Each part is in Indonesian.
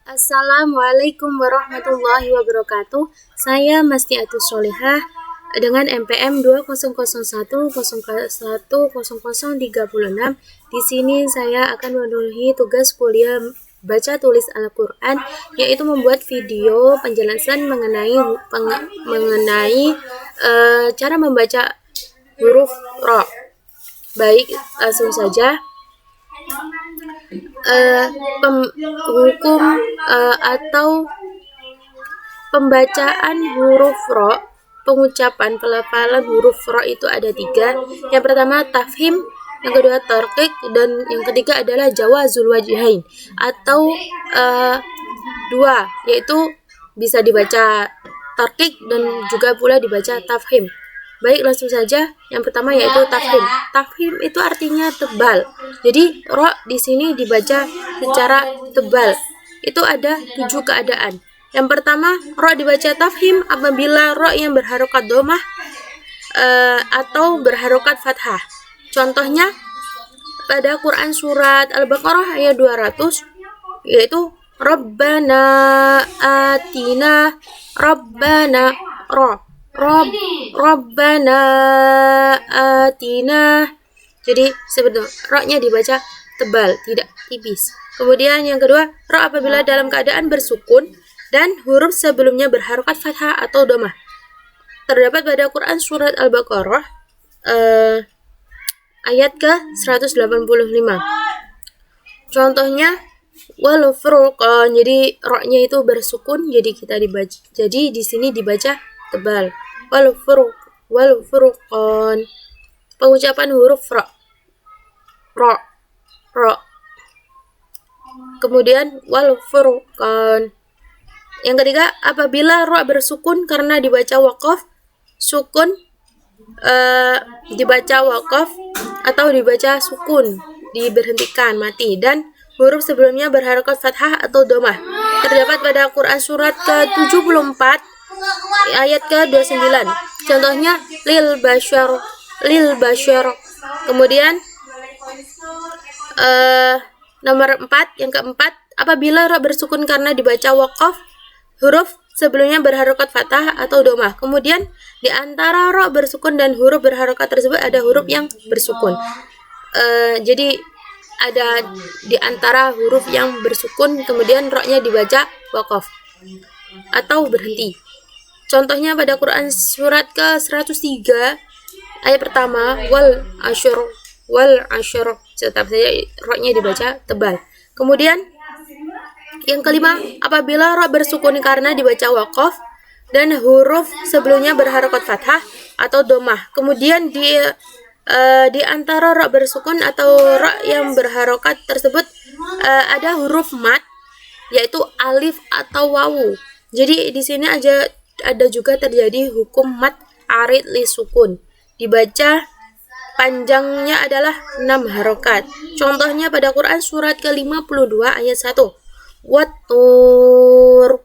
Assalamualaikum warahmatullahi wabarakatuh. Saya Mastiatus Solihah dengan MPM 2001010036. Di sini saya akan memenuhi tugas kuliah baca tulis Al-Qur'an, yaitu membuat video penjelasan mengenai cara membaca huruf ro. Baik, langsung saja. Hukum atau pembacaan huruf ro, pengucapan pelafalan huruf ro itu ada 3. Yang pertama tafhim, yang kedua tarqiq, dan yang ketiga adalah jawazul wajhain atau 2, yaitu bisa dibaca tarqiq dan juga pula dibaca tafhim. Baik, langsung saja. Yang pertama yaitu tafhim. Tafhim itu artinya tebal. Jadi ro di sini dibaca secara tebal. Itu ada 7 keadaan. Yang pertama, ro dibaca tafhim apabila ro yang berharokat domah atau berharokat fathah. Contohnya pada Quran surat Al-Baqarah ayat 200, yaitu Rabbana atina, Rabbana ro, Rabbana atina. Jadi sebetulnya ro-nya dibaca tebal, tidak tipis. Kemudian yang kedua, ro apabila dalam keadaan bersukun dan huruf sebelumnya berharokat fathah atau domah. Terdapat pada Quran surat Al-Baqarah ayat ke-185. Contohnya wal furqan, jadi ro-nya itu bersukun, jadi kita dibaca, jadi di sini dibaca tebal. Wal furqan. Pengucapan huruf ro. Kemudian wal furqan. Yang ketiga, apabila ro bersukun karena dibaca waqaf, sukun dibaca waqaf atau dibaca sukun, diberhentikan, mati, dan huruf sebelumnya berharokat fathah atau domah. Terdapat pada Quran surat ke-74 ayat ke-29. Contohnya lil bashar. Kemudian nomor 4, yang keempat, apabila ro bersukun karena dibaca waqaf, huruf sebelumnya berharokat fathah atau domah. Kemudian di antara ro bersukun dan huruf berharokat tersebut ada huruf yang bersukun. Jadi ada di antara huruf yang bersukun, kemudian ro-nya dibaca waqaf atau berhenti. Contohnya pada Quran surat ke-103 ayat pertama wal ashur, tetap saja ro-nya dibaca tebal. Kemudian yang kelima, apabila ro bersukun karena dibaca waqaf dan huruf sebelumnya berharokat fathah atau domah. Kemudian di antara ro bersukun atau ro yang berharokat tersebut ada huruf mat, yaitu alif atau wawu. Jadi di sini ada juga terjadi hukum mat arid li sukun. Dibaca panjangnya adalah 6 harokat. Contohnya pada Quran surat ke-52 ayat 1. Wattur.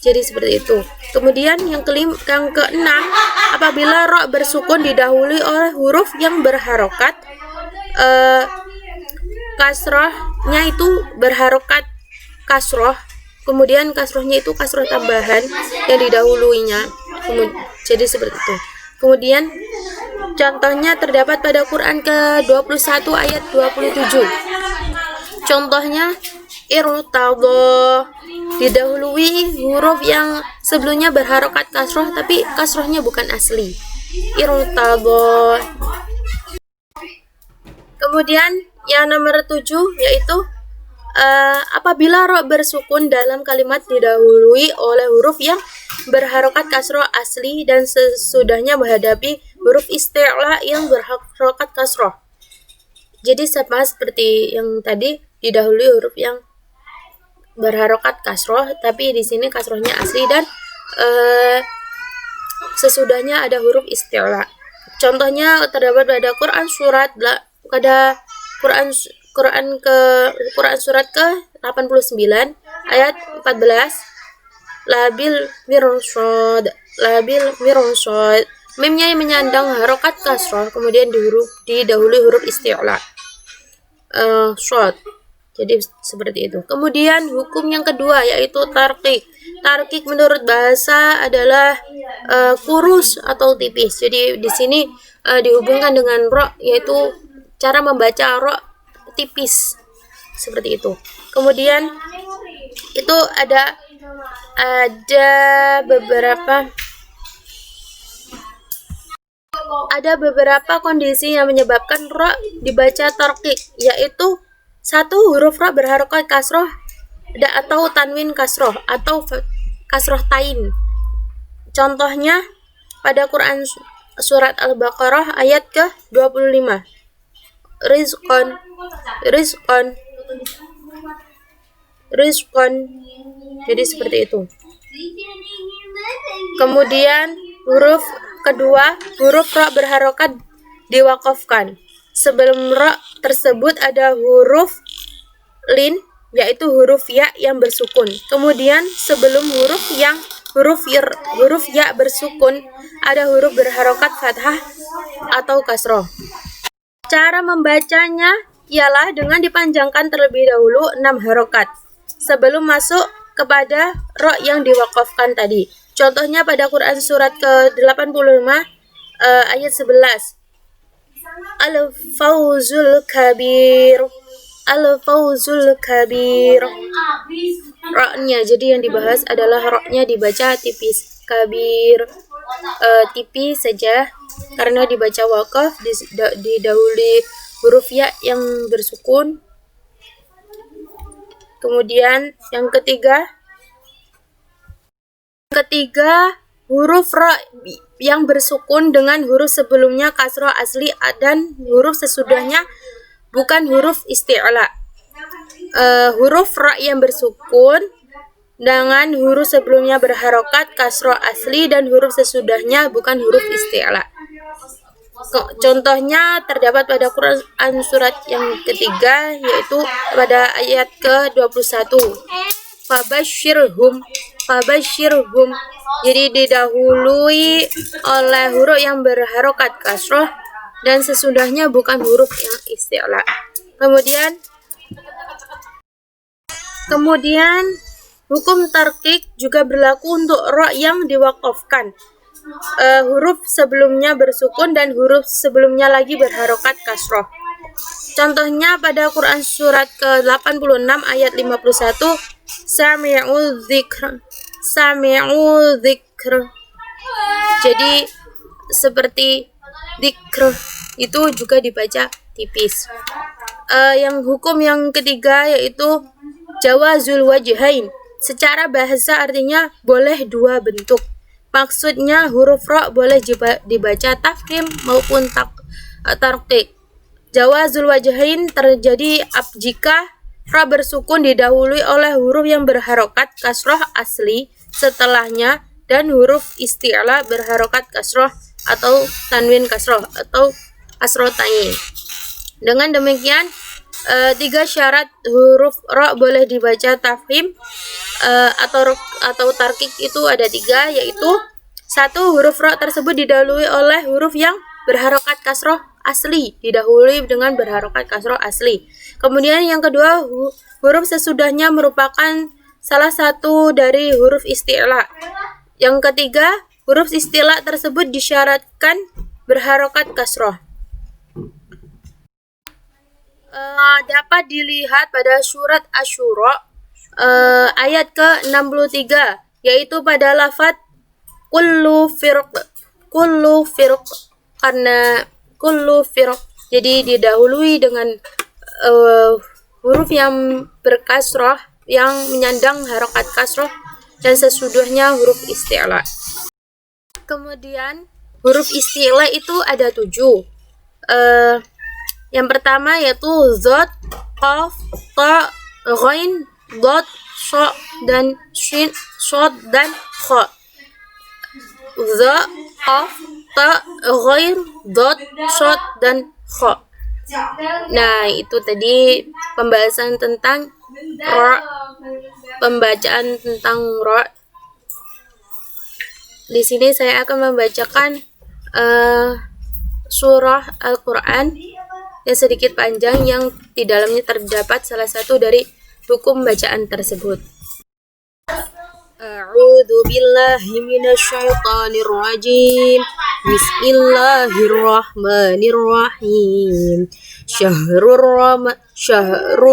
Jadi seperti itu. Kemudian yang keenam, apabila ro bersukun didahului oleh huruf yang berharokat, kasrohnya itu berharokat kasroh, kemudian kasrohnya itu kasroh tambahan yang didahuluinya. Jadi seperti itu. Kemudian contohnya terdapat pada Quran ke-21 ayat 27. Contohnya irtadha, didahului huruf yang sebelumnya berharokat kasroh tapi kasrohnya bukan asli. Irtadha. Kemudian yang nomor 7 yaitu apabila ro bersukun dalam kalimat didahului oleh huruf yang berharokat kasroh asli dan sesudahnya menghadapi huruf isti'la yang berharokat kasroh. Jadi sama seperti yang tadi, didahului huruf yang berharokat kasroh, tapi di sini kasrohnya asli dan sesudahnya ada huruf isti'la. Contohnya terdapat pada Quran surat surat ke-89 ayat 14. Labil mirsad. Mimnya yang menyandang harokat kasroh, kemudian didahului huruf isti'la. Shod. Jadi seperti itu. Kemudian hukum yang kedua yaitu tarkik. Tarkik menurut bahasa adalah kurus atau tipis. Jadi di sini dihubungkan dengan ro, yaitu cara membaca ro tipis seperti itu. Kemudian itu ada beberapa kondisi yang menyebabkan ro dibaca tarkik, yaitu satu, huruf ro berharokat kasroh atau tanwin kasroh atau kasroh tain. Contohnya pada Quran surat Al-Baqarah ayat ke-25. Rizqan, rizqan, rizqan. Jadi seperti itu. Kemudian huruf kedua, huruf ro berharokat diwakafkan. Sebelum ro tersebut ada huruf lin, yaitu huruf ya yang bersukun. Kemudian sebelum huruf ya bersukun ada huruf berharokat fathah atau kasroh. Cara membacanya ialah dengan dipanjangkan terlebih dahulu 6 harokat sebelum masuk kepada ro yang diwakafkan tadi. Contohnya pada Quran surat ke-85 ayat 11. Al-fawzul kabir, al-fawzul kabir. Ro-nya, jadi yang dibahas adalah ro-nya dibaca tipis. Kabir tipis saja karena dibaca wakaf, didahului huruf ya yang bersukun. Kemudian yang ketiga huruf ro yang bersukun dengan huruf sebelumnya kasroh asli dan huruf sesudahnya bukan huruf isti'la. Huruf ro yang bersukun dengan huruf sebelumnya berharokat kasroh asli dan huruf sesudahnya bukan huruf isti'la. Contohnya terdapat pada Quran surat yang ketiga, yaitu pada ayat ke-21. Fabashirhum, fabashirhum. Jadi didahului oleh huruf yang berharokat kasroh dan sesudahnya bukan huruf yang isti'la. Kemudian hukum tarkik juga berlaku untuk ro yang diwakafkan. Huruf sebelumnya bersukun dan huruf sebelumnya lagi berharokat kasroh. Contohnya pada Quran surat ke-86 ayat 51. Sami'u dzikr, sami'u dzikr. Jadi seperti dzikr itu juga dibaca tipis. Yang hukum yang ketiga yaitu jawazul wajhain. Secara bahasa artinya boleh dua bentuk. Maksudnya huruf ro boleh dibaca tafkhim maupun tarqiq. Jawazul wajhain terjadi jika ro bersukun didahului oleh huruf yang berharokat kasroh asli setelahnya dan huruf isti'la berharokat kasroh atau tanwin kasroh atau kasroh tain. Dengan demikian 3 syarat huruf ro boleh dibaca tafkhim atau tarkik itu ada 3, yaitu 1. Huruf ro tersebut didahului oleh huruf yang berharokat kasroh asli, didahului dengan berharokat kasroh asli. Kemudian yang kedua, huruf sesudahnya merupakan salah satu dari huruf isti'la. Yang ketiga, huruf isti'la tersebut disyaratkan berharokat kasroh. Dapat dilihat pada surat Asy-Syura ayat ke-63, yaitu pada lafaz kullu firq, karena kullu firq jadi didahului dengan huruf yang berkasroh yang menyandang harokat kasroh dan sesudahnya huruf isti'la. Kemudian huruf isti'la itu ada 7. Yang pertama yaitu zot, qaf, ta, ghain, dot, sha dan shin, shad dan kha. Za, qaf, ta, ghain, dot, shad dan kha. Nah, itu tadi pembahasan tentang ro, pembacaan tentang ro. Di sini saya akan membacakan surah Al-Quran yang sedikit panjang yang di dalamnya terdapat salah satu dari hukum bacaan tersebut. A'udzu billahi minasyaitonir rajim. Bismillahirrahmanirrahim. Syahrul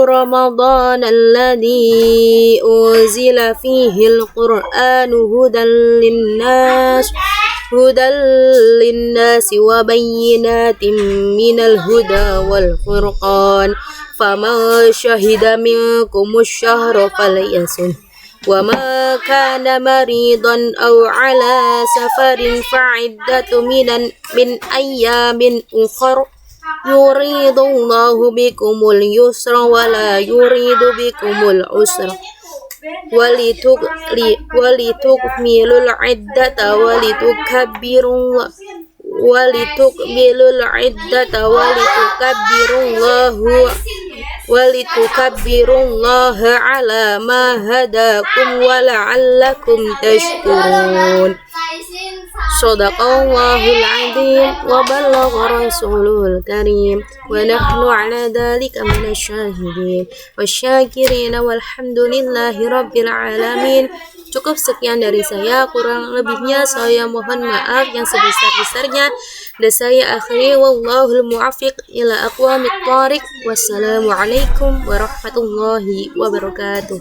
Ramadan alladzi unzila fihi al-Qur'anu hudan linnasi wa bayyinatin minal huda wal furqan. Faman syahida minkumus syahra falyasum. وما كان مريضا أو على سفر فعدة من أيام أخر يريد الله بكم اليسر ولا يريد بكم العسر ولتكملوا العدة ولتكبروا الله على ما هداكم ولعلكم تشكرون. Shadaqallahul adzim wa ballagha rasulul karim wa nahnu ala dzalika minasyahidin wasyakirin walhamdulillahi rabbil alamin. Cukup sekian dari saya, kurang lebihnya saya mohon maaf yang sebesar-besarnya, dan saya akhiri wallahul muwaffiq ila aqwamit thariq. Wassalamualaikum warahmatullahi wabarakatuh.